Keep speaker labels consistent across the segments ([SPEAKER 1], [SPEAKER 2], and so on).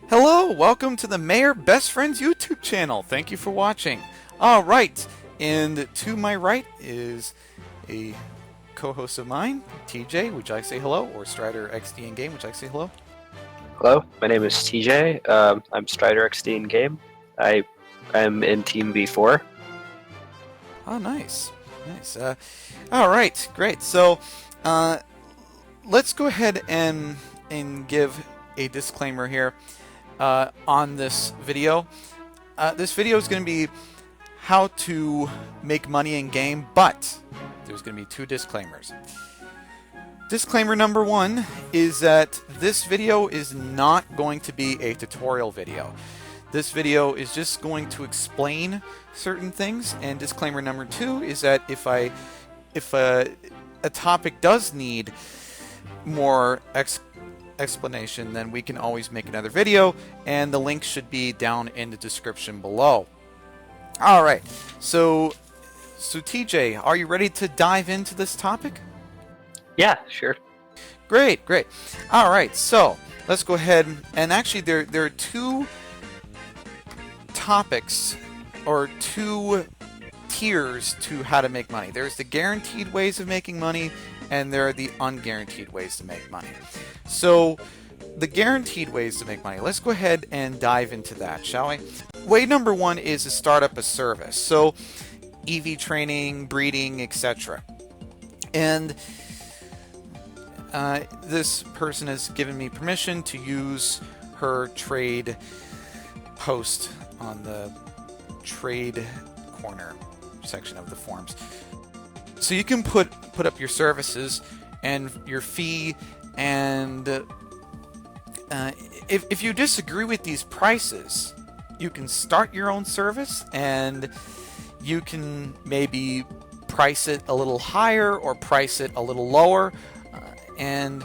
[SPEAKER 1] Hello, welcome to the Mayor Best Friends YouTube channel. Thank you for watching. Alright, and to my right is a co-host of mine, TJ. Would you like to say hello? Or Strider XD in game, would you like to say hello?
[SPEAKER 2] Hello, my name is TJ. I'm Strider XD in game. I am in Team V4.
[SPEAKER 1] Oh, nice. Nice. Alright, great. So, let's go ahead and give a disclaimer here on this video. This video is going to be how to make money in game, but there's going to be two disclaimers. Disclaimer number one is that this video is not going to be a tutorial video. This video is just going to explain certain things, and disclaimer number two is that if a topic does need more explanation, then we can always make another video, and the link should be down in the description below. Alright, so TJ, are you ready to dive into this topic?
[SPEAKER 2] Yeah, sure.
[SPEAKER 1] Great, great. Alright, so let's go ahead, and actually there are two topics, or two tiers to how to make money. There's the guaranteed ways of making money, and there are the unguaranteed ways to make money. So, the guaranteed ways to make money, let's go ahead and dive into that, shall we? Way number one is to start up a service. So, EV training, breeding, etc. And this person has given me permission to use her trade post on the trade corner section of the forums. So you can put up your services and your fee, and if you disagree with these prices, you can start your own service, and you can maybe price it a little higher or price it a little lower, and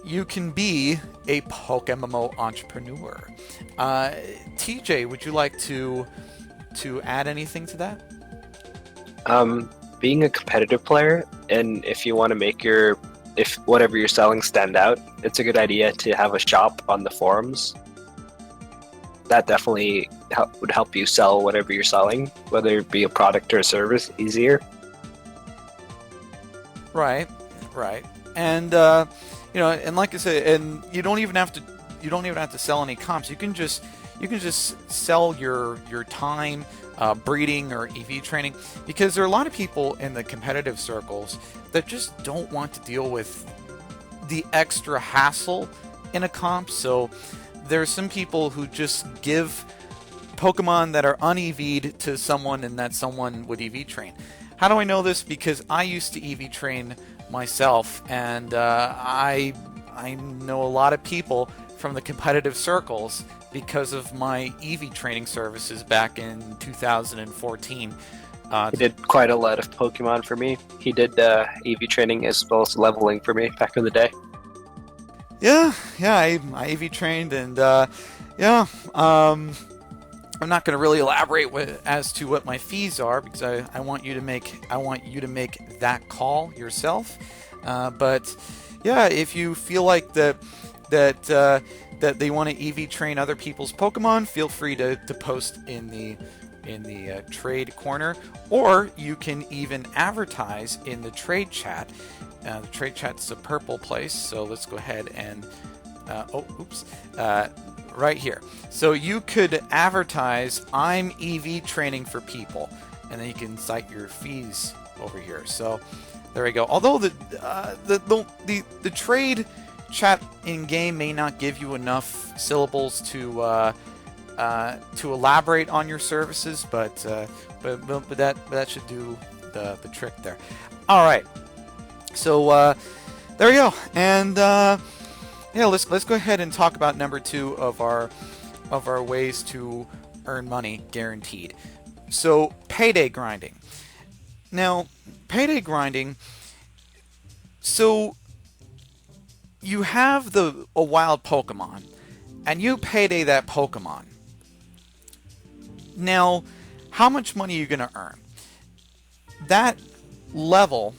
[SPEAKER 1] you can be a PokeMMO entrepreneur. TJ, would you like to add anything to that?
[SPEAKER 2] Being a competitive player, and if you want to make if whatever you're selling stand out, it's a good idea to have a shop on the forums. That definitely would help you sell whatever you're selling, whether it be a product or a service, easier.
[SPEAKER 1] Right, right. And and like I said, and you don't even have to sell any comps. You can just sell your time, breeding or EV training, because there are a lot of people in the competitive circles that just don't want to deal with the extra hassle in a comp. So there's some people who just give Pokemon that are un-EV'd to someone, and that someone would EV train. How do I know this? Because I used to EV train myself, and I know a lot of people from the competitive circles because of my EV training services back in 2014.
[SPEAKER 2] He did quite a lot of Pokemon for me. He did EV training as well as leveling for me back in the day.
[SPEAKER 1] Yeah, I EV trained, and I'm not going to really elaborate as to what my fees are, because I want you to make that call yourself. But yeah, if you feel like that they want to EV train other people's Pokemon, feel free to post in the trade corner, or you can even advertise in the trade chat. The trade chat's a purple place, so let's go ahead and right here. So you could advertise, "I'm EV training for people," and then you can cite your fees over here. So there we go. Although the trade chat in game may not give you enough syllables to elaborate on your services, but that should do the trick there. All right. So there we go, and yeah, let's go ahead and talk about number two of our ways to earn money guaranteed. So payday grinding. Now, payday grinding. So you have a wild Pokemon, and you payday that Pokemon. Now, how much money are you going to earn? That level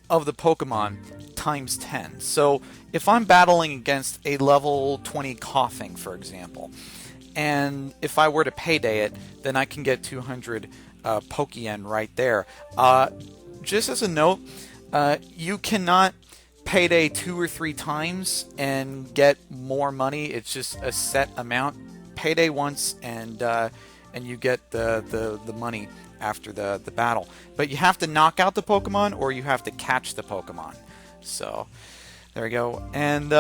[SPEAKER 1] of the Pokemon times 10. So if I'm battling against a level 20 coughing, for example, and if I were to payday it, then I can get 200 Pokeyen right there. Just as a note, you cannot payday 2 or 3 times and get more money. It's just a set amount. Payday once, and you get the money after the battle. But you have to knock out the Pokemon, or you have to catch the Pokemon. So there we go. And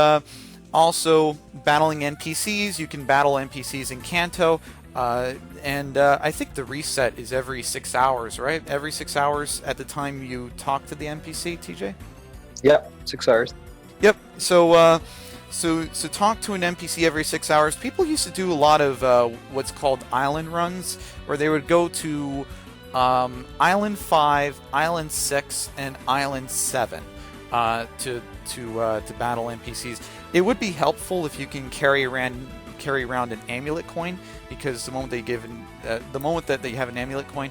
[SPEAKER 1] also battling NPCs. You can battle NPCs in Kanto. And I think the reset is every 6 hours, right? Every 6 hours at the time you talk to the NPC, TJ?
[SPEAKER 2] Yep, 6 hours.
[SPEAKER 1] Yep. So talk to an NPC every 6 hours. People used to do a lot of what's called island runs, where they would go to Island 5, Island 6, and Island 7 to battle NPCs. It would be helpful if you can carry around an amulet coin, because the moment that they have an amulet coin,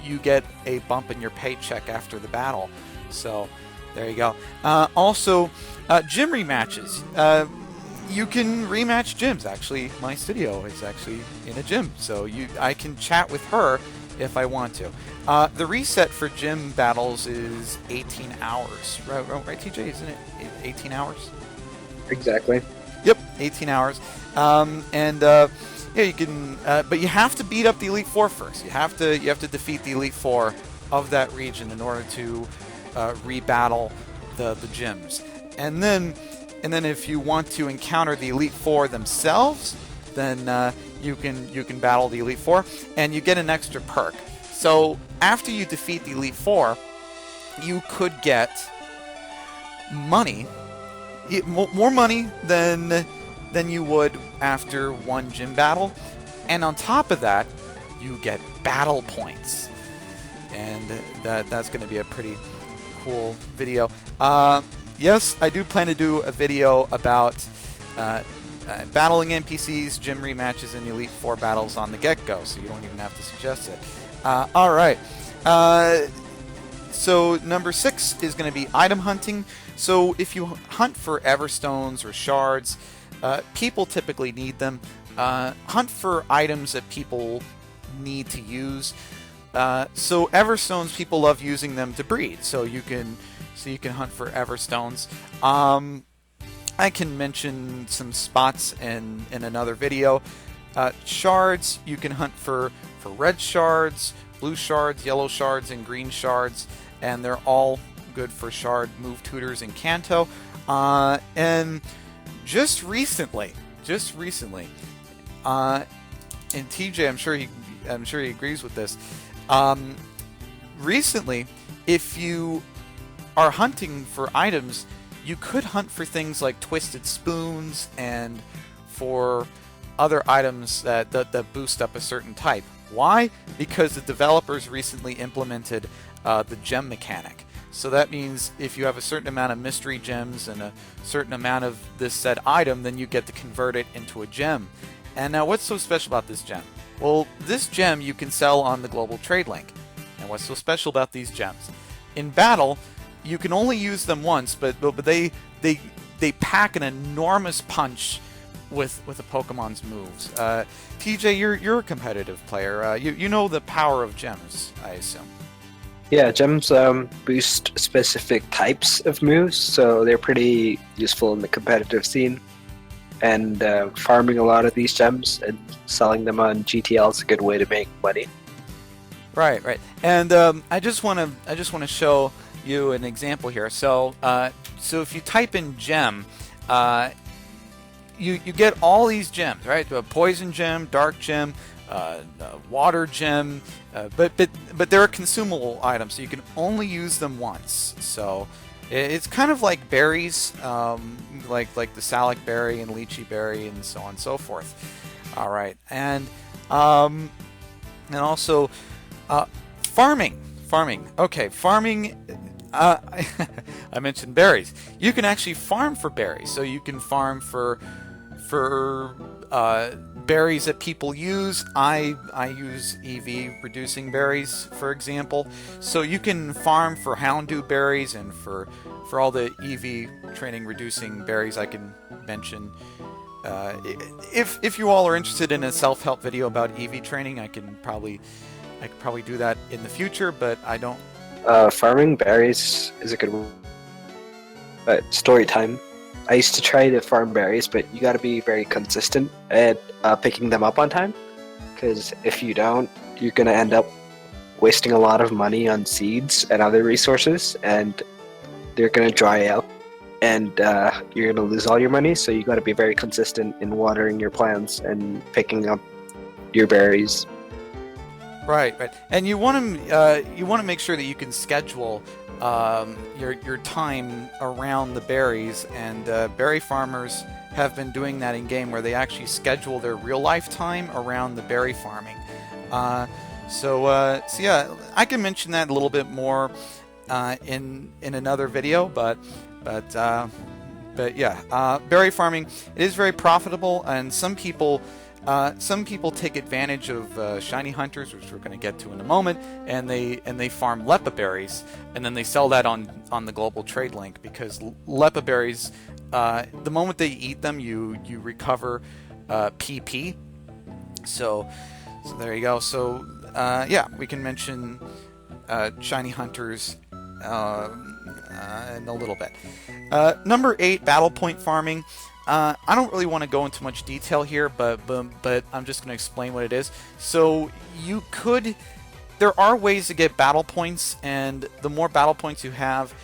[SPEAKER 1] you get a bump in your paycheck after the battle. So there you go. Also, gym rematches. You can rematch gyms. Actually, my studio is actually in a gym, so I can chat with her if I want to. The reset for gym battles is 18 hours. Right, TJ? Isn't it 18 hours?
[SPEAKER 2] Exactly.
[SPEAKER 1] Yep, 18 hours. Yeah, you can, but you have to beat up the Elite Four first. You have to defeat the Elite Four of that region in order to rebattle the gyms. And then if you want to encounter the Elite Four themselves, then you can battle the Elite Four, and you get an extra perk. So after you defeat the Elite Four, you could get money, more money than you would after one gym battle, and on top of that, you get battle points, and that's going to be a pretty cool video. Yes, I do plan to do a video about battling NPCs, gym rematches, and Elite Four battles on the get-go, so you don't even have to suggest it. All right. So number 6 is going to be item hunting. So if you hunt for Everstones or shards, people typically need them. Hunt for items that people need to use. So Everstones, people love using them to breed. So you can hunt for Everstones. I can mention some spots in another video. Shards, you can hunt for red shards, blue shards, yellow shards, and green shards, and they're all good for shard move tutors in Kanto. And just recently, and TJ, I'm sure he agrees with this. Recently, if you are hunting for items, you could hunt for things like twisted spoons and for other items that boost up a certain type. Why? Because the developers recently implemented the gem mechanic. So that means if you have a certain amount of mystery gems and a certain amount of this said item, then you get to convert it into a gem. And now what's so special about this gem? Well, this gem you can sell on the global trade link. And what's so special about these gems? In battle, you can only use them once, but they pack an enormous punch with a Pokemon's moves. TJ, you're a competitive player. You know the power of gems, I assume.
[SPEAKER 2] Yeah, gems boost specific types of moves, so they're pretty useful in the competitive scene. And farming a lot of these gems and selling them on GTL is a good way to make money.
[SPEAKER 1] Right. And I just want to show you an example here. So if you type in gem, you get all these gems, right? A poison gem, dark gem, water gem, but they're a consumable item, so you can only use them once. So it's kind of like berries, like the Salac berry and lychee berry and so on and so forth. All right, and also farming. Okay, farming. I mentioned berries. You can actually farm for berries, so you can farm for berries that people use. I use EV reducing berries, for example. So you can farm for Houndew berries and for all the EV training reducing berries I can mention. If you all are interested in a self-help video about EV training, I could probably do that in the future, but I don't.
[SPEAKER 2] Farming berries is a good one. But story time. I used to try to farm berries, but you got to be very consistent at picking them up on time. Because if you don't, you're going to end up wasting a lot of money on seeds and other resources, and they're going to dry out, and you're going to lose all your money. So you got to be very consistent in watering your plants and picking up your berries.
[SPEAKER 1] Right, right, and you want to make sure that you can schedule your time around the berries, and berry farmers have been doing that in game, where they actually schedule their real life time around the berry farming. So yeah, I can mention that a little bit more in another video, but yeah, berry farming, it is very profitable, and some people take advantage of shiny hunters, which we're going to get to in a moment, and they farm lepa berries, and then they sell that on the global trade link, because lepa berries, the moment they eat them, you recover PP. So there you go. So yeah, we can mention shiny hunters in a little bit. Number 8, battle point farming. I don't really want to go into much detail here, but I'm just going to explain what it is. So there are ways to get battle points, and the more battle points you have,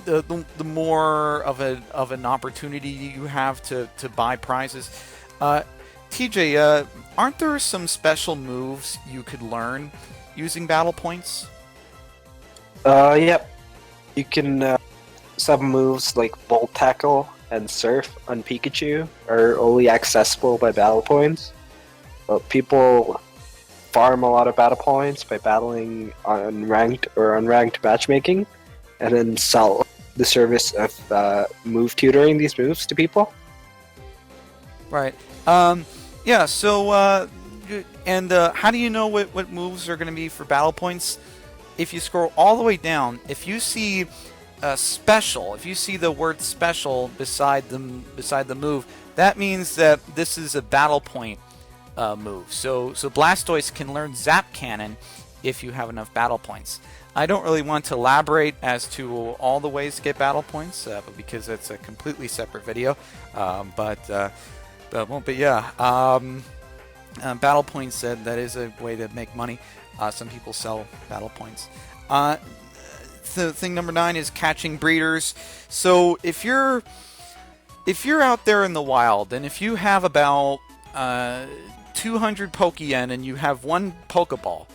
[SPEAKER 1] the more of an opportunity you have to buy prizes. TJ, aren't there some special moves you could learn using battle points?
[SPEAKER 2] Yep. You can. Some moves like Volt Tackle and Surf on Pikachu are only accessible by battle points. But people farm a lot of battle points by battling on ranked or unranked matchmaking, and then sell the service of move tutoring these moves to people.
[SPEAKER 1] Right. Yeah. So, and how do you know what moves are going to be for battle points? If you scroll all the way down, if you see special, if you see the word special beside the move, that means that this is a battle point move. So Blastoise can learn Zap Cannon if you have enough battle points. I don't really want to elaborate as to all the ways to get battle points, but because it's a completely separate video. But yeah, battle points, that is a way to make money. Some people sell battle points. Thing number 9 is catching breeders. So if you're out there in the wild, and if you have about 200 Pokeyen and you have one Pokeball,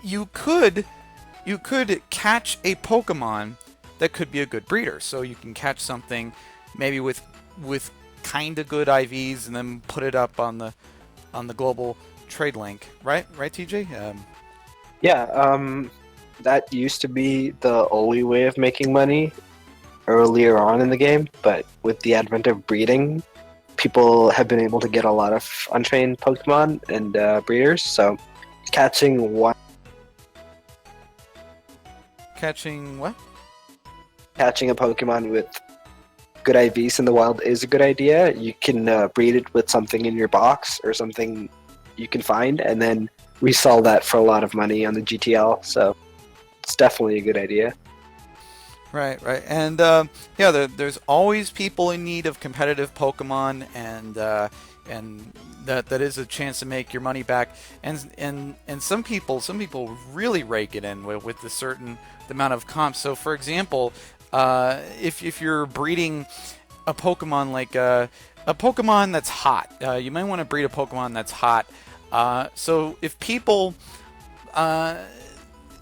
[SPEAKER 1] you could catch a Pokemon that could be a good breeder. So you can catch something maybe with kind of good IVs, and then put it up on the global trade link, right, TJ?
[SPEAKER 2] Yeah, that used to be the only way of making money earlier on in the game, but with the advent of breeding, people have been able to get a lot of untrained Pokemon and breeders, so catching what?
[SPEAKER 1] Catching what?
[SPEAKER 2] Catching a Pokemon with good IVs in the wild is a good idea. You can breed it with something in your box or something you can find, and then resell that for a lot of money on the GTL, so it's definitely a good idea.
[SPEAKER 1] Right, and yeah, there's always people in need of competitive Pokemon, and that is a chance to make your money back. And some people really rake it in with a certain amount of comps. So, for example, if you're breeding a Pokemon like a Pokemon that's hot, you might want to breed a Pokemon that's hot. So if people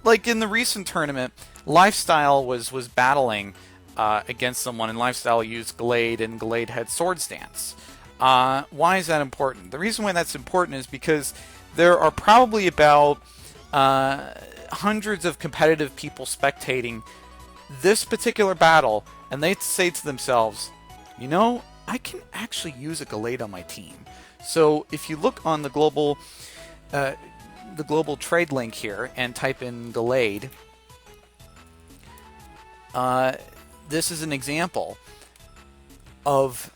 [SPEAKER 1] like in the recent tournament, Lifestyle was battling against someone, and Lifestyle used Glade, and Glade had Swords Dance. Why is that important? The reason why that's important is because there are probably about hundreds of competitive people spectating this particular battle, and they say to themselves, you know, I can actually use a Gallade on my team. So if you look on uh, the global trade link here and type in Gallade, uh, this is an example of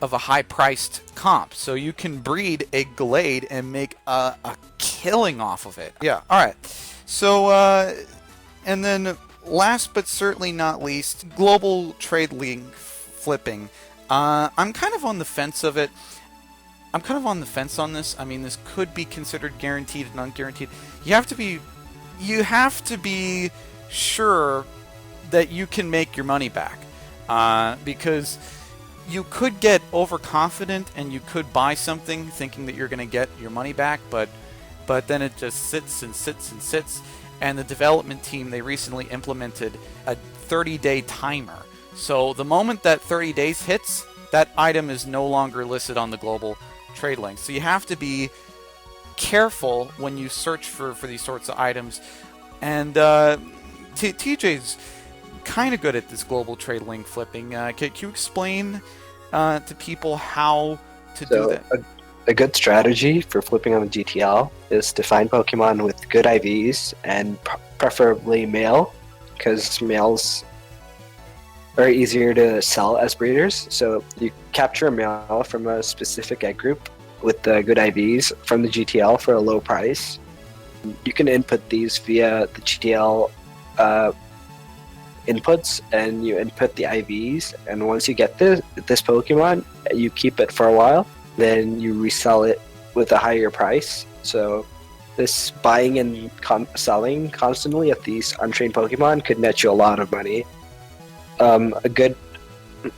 [SPEAKER 1] a high-priced comp. So you can breed a Gallade and make a killing off of it. Yeah. All right. So and then last but certainly not least, global trade link flipping. I'm kind of on the fence of it. I'm kind of on the fence on this. I mean, this could be considered guaranteed and unguaranteed. You have to be sure that you can make your money back, because you could get overconfident and you could buy something thinking that you're going to get your money back, but then it just sits and sits and sits. And the development team, they recently implemented a 30-day timer. So the moment that 30 days hits, that item is no longer listed on the global trade link. So you have to be careful when you search for these sorts of items. And TJ's kind of good at this global trade link flipping. Can you explain to people how to do
[SPEAKER 2] So
[SPEAKER 1] that?
[SPEAKER 2] a good strategy for flipping on the GTL is to find Pokemon with good IVs and preferably male, because males are easier to sell as breeders. So you capture a male from a specific egg group with the good IVs from the GTL for a low price. You can input these via the GTL inputs, and you input the IVs. And once you get this Pokemon, you keep it for a while. Then you resell it with a higher price. So this buying and selling constantly of these untrained Pokemon could net you a lot of money. A good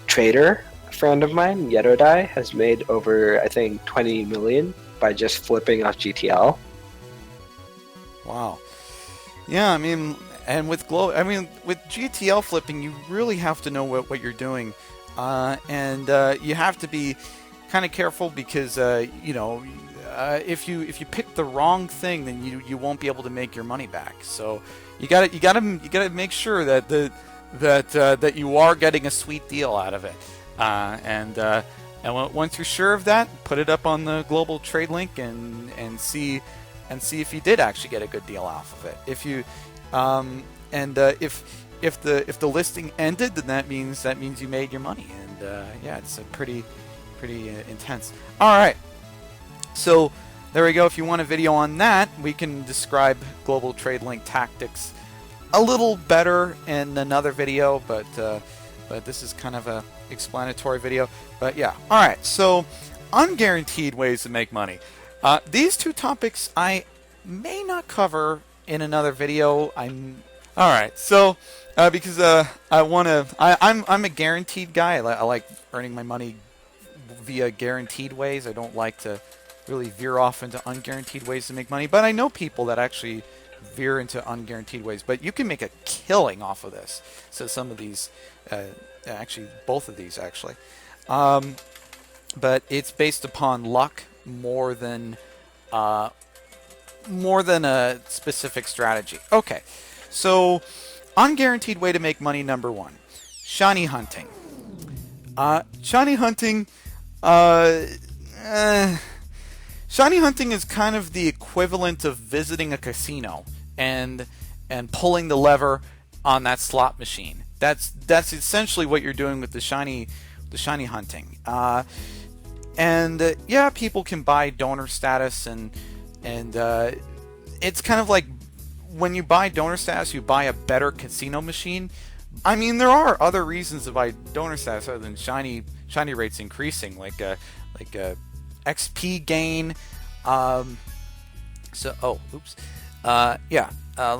[SPEAKER 2] trader friend of mine, Yetodai, has made over, I think, 20 million by just flipping off GTL.
[SPEAKER 1] Wow. Yeah, I mean, and with with GTL flipping, you really have to know what you're doing, and you have to be kind of careful because if you pick the wrong thing, then you won't be able to make your money back. So you gotta make sure that you are getting a sweet deal out of it, and once you're sure of that, put it up on the global trade link and see if you did actually get a good deal off of it. If you if the listing ended, then that means you made your money, and yeah, it's a pretty intense. All right, so there we go. If you want a video on that, we can describe global trade link tactics a little better in another video, but this is kind of a explanatory video. But yeah, all right. So unguaranteed ways to make money. These two topics I may not cover in another video. All right. So because I'm a guaranteed guy. I like earning my money via guaranteed ways. I don't like to really veer off into unguaranteed ways to make money. But I know people that actually veer into unguaranteed ways. But you can make a killing off of this. So some of these, actually, both of these actually. But it's based upon luck more than a specific strategy. Okay, so unguaranteed way to make money number one: shiny hunting. Shiny hunting. Shiny hunting is kind of the equivalent of visiting a casino and pulling the lever on that slot machine. That's essentially what you're doing with the shiny hunting. Yeah, people can buy donor status, and it's kind of like when you buy donor status, you buy a better casino machine. I mean, there are other reasons to buy donor status other than shiny rates increasing, like XP gain. Let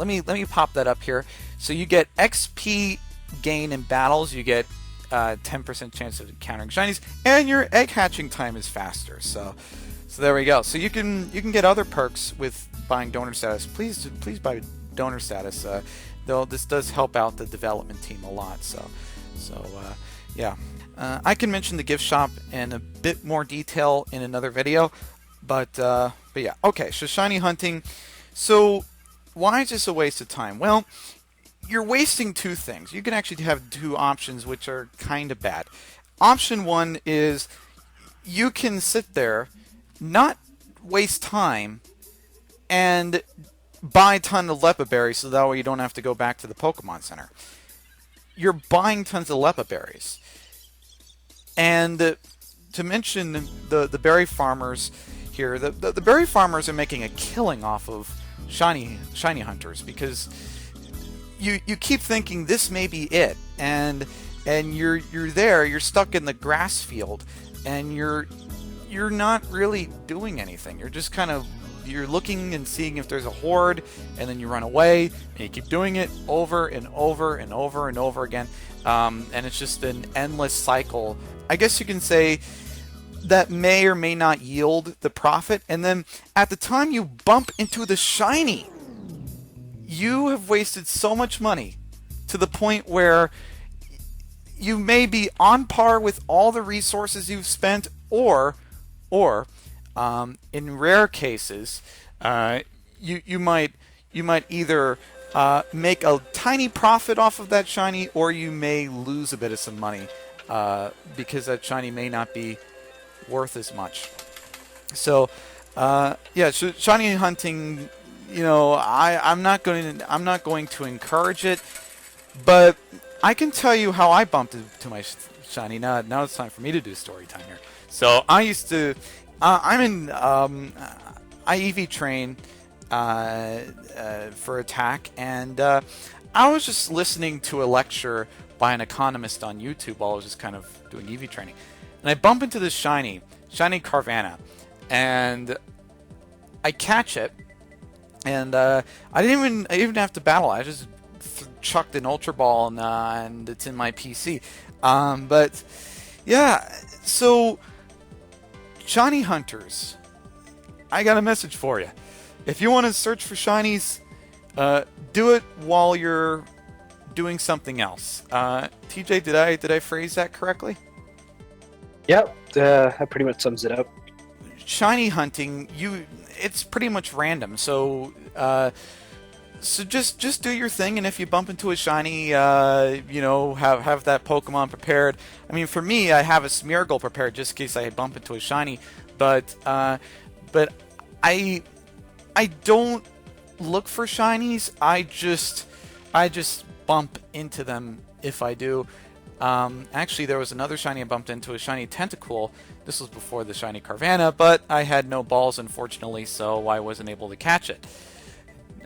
[SPEAKER 1] me pop that up here. So you get XP gain in battles. You get 10% chance of encountering shinies, and your egg hatching time is faster. So there we go. So you can get other perks with buying donor status. Please buy donor status. Though this does help out the development team a lot. Yeah. I can mention the gift shop in a bit more detail in another video, but yeah. Okay, so shiny hunting. So why is this a waste of time? Well, you're wasting two things. You can actually have two options which are kind of bad. option one is you can sit there, not waste time, and buy a ton of Lepa berries so that way you don't have to go back to the Pokemon Center. You're buying tons of Lepa berries. And to mention the berry farmers here, the berry farmers are making a killing off of shiny hunters because you keep thinking this may be it, and you're there, you're stuck in the grass field, and you're not really doing anything. You're just kind of you're looking and seeing if there's a horde, and then you run away, and you keep doing it over and over and over and over again, and it's just an endless cycle. I guess you can say that may or may not yield the profit, and then at the time you bump into the shiny, you have wasted so much money to the point where you may be on par with all the resources you've spent, or in rare cases, you might either make a tiny profit off of that shiny, or you may lose a bit of some money because that shiny may not be worth as much. So, yeah, shiny hunting. I'm not going to encourage it, but I can tell you how I bumped into my shiny. Now it's time for me to do story time here. So I used to, I'm in, I EV train for attack, and I was just listening to a lecture by an economist on YouTube while I was just kind of doing EV training, and I bump into this shiny Carvanha, and I catch it, and I didn't even have to battle. I just chucked an Ultra Ball, and it's in my PC. But yeah, so shiny hunters, I got a message for you. If you want to search for shinies, do it while you're doing something else. TJ, did I phrase that correctly?
[SPEAKER 2] Yep, that pretty much sums it up.
[SPEAKER 1] Shiny hunting, it's pretty much random. So just do your thing, and if you bump into a shiny, have that Pokemon prepared. I mean, for me, I have a Smeargle prepared just in case I bump into a shiny, but I don't look for shinies. I just bump into them if I do. Actually, there was another shiny I bumped into, a shiny Tentacool. This was before the shiny Carvanha, but I had no balls, unfortunately, so I wasn't able to catch it.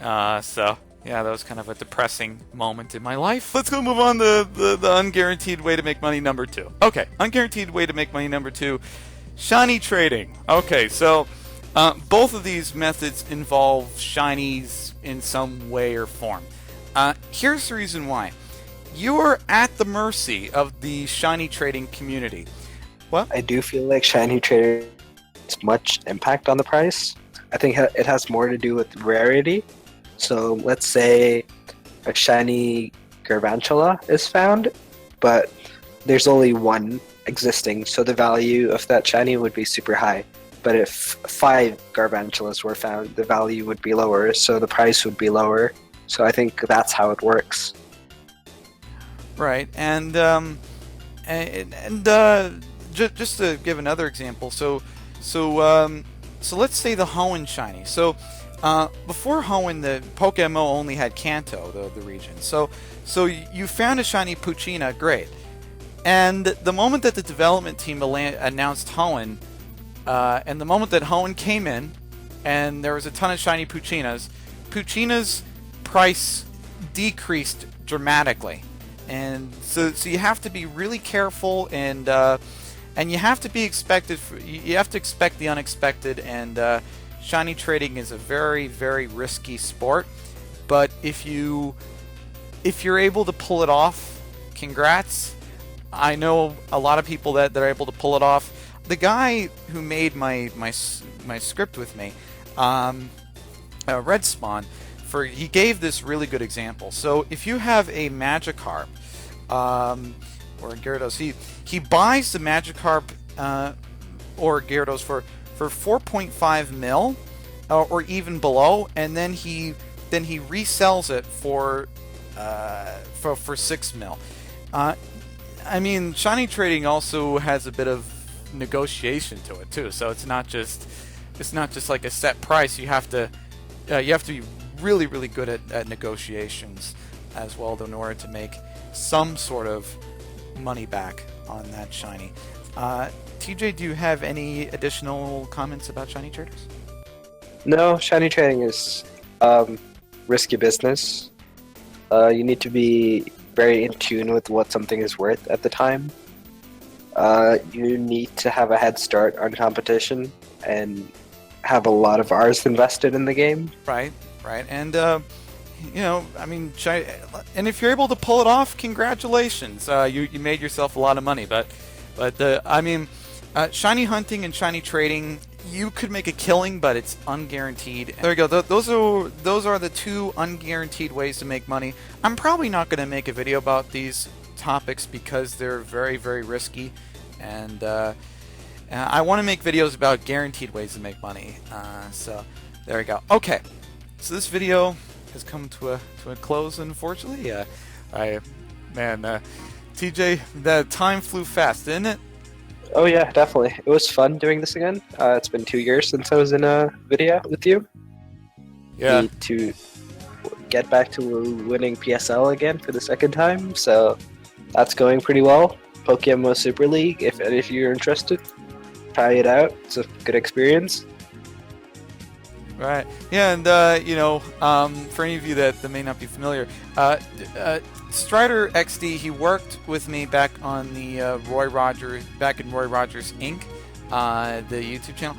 [SPEAKER 1] So, yeah, that was kind of a depressing moment in my life. Let's go move on to the unguaranteed way to make money number 2. Okay, unguaranteed way to make money number 2, shiny trading. Okay, so both of these methods involve shinies in some way or form. Here's the reason why. You are at the mercy of the shiny trading community. What?
[SPEAKER 2] I do feel like shiny trading has much impact on the price. I think it has more to do with rarity. So let's say a shiny Garvantula is found, but there's only one existing, so the value of that shiny would be super high. But if 5 Garvantulas were found, the value would be lower, so the price would be lower. So I think that's how it works.
[SPEAKER 1] Right, and just to give another example, so let's say the Hoenn shiny. So before Hoenn, the PokeMMO only had Kanto, the region. So you found a shiny Poochyena, great. And the moment that the development team announced Hoenn, and the moment that Hoenn came in, and there was a ton of shiny Poochyena's price decreased dramatically. And so you have to be really careful, and you have to be you have to expect the unexpected. And shiny trading is a very, very risky sport. But if you're able to pull it off, congrats. I know a lot of people that are able to pull it off. The guy who made my script with me, Red Spawn, he gave this really good example. So if you have a Magikarp, or Gyarados, he buys the Magikarp or Gyarados for 4.5 mil, or even below, and then he resells it for 6 mil. I mean, shiny trading also has a bit of negotiation to it too. So it's not just like a set price. You have to be really really good at negotiations as well in order to make some sort of money back on that shiny. TJ, do you have any additional comments about shiny traders?
[SPEAKER 2] No, shiny trading is risky business. You need to be very in tune with what something is worth at the time. You need to have a head start on competition and have a lot of hours invested in the game.
[SPEAKER 1] Right, right, and you know, I mean, and if you're able to pull it off, congratulations. You made yourself a lot of money, but I mean, shiny hunting and shiny trading, you could make a killing, but it's unguaranteed. There you go. Those are the two unguaranteed ways to make money. I'm probably not going to make a video about these topics because they're very very risky, and I want to make videos about guaranteed ways to make money. So there we go. Okay, so this video has come to a close, unfortunately. TJ, the time flew fast, didn't it?
[SPEAKER 2] Oh yeah, definitely. It was fun doing this again. It's been 2 years since I was in a video with you.
[SPEAKER 1] Yeah.
[SPEAKER 2] Need to get back to winning PSL again for the second time, so that's going pretty well. PokeMMO Super League, if you're interested, try it out. It's a good experience.
[SPEAKER 1] Right. Yeah, and you know, for any of you that may not be familiar, Strider XD, he worked with me back on the Roy Rogers Inc., the YouTube channel.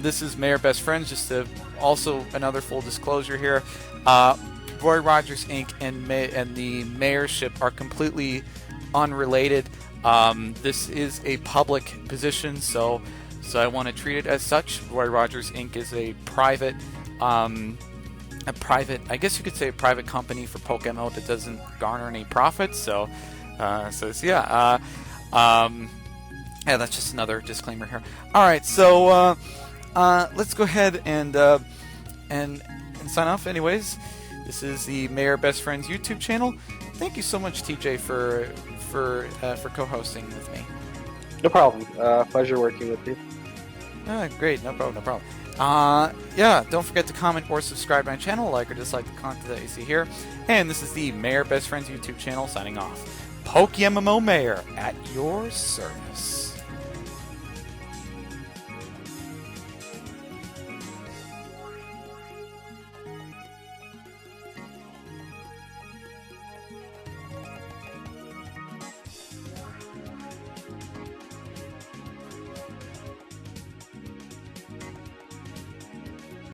[SPEAKER 1] This is Mayor Best Friends. Just to, also another full disclosure here, Roy Rogers Inc. and the mayorship are completely unrelated. This is a public position, so I want to treat it as such. Roy Rogers Inc. is a private, I guess you could say a private company for PokeMMO that doesn't garner any profits. So yeah, that's just another disclaimer here. All right, so let's go ahead and sign off. Anyways, this is the Mayor Best Friends YouTube channel. Thank you so much, TJ, for co-hosting with me.
[SPEAKER 2] No problem. Pleasure working with you.
[SPEAKER 1] Great, no problem. Yeah, don't forget to comment or subscribe to my channel, like or dislike the content that you see here. And this is the Mayor Best Friends YouTube channel signing off. PokeMMO Mayor at your service.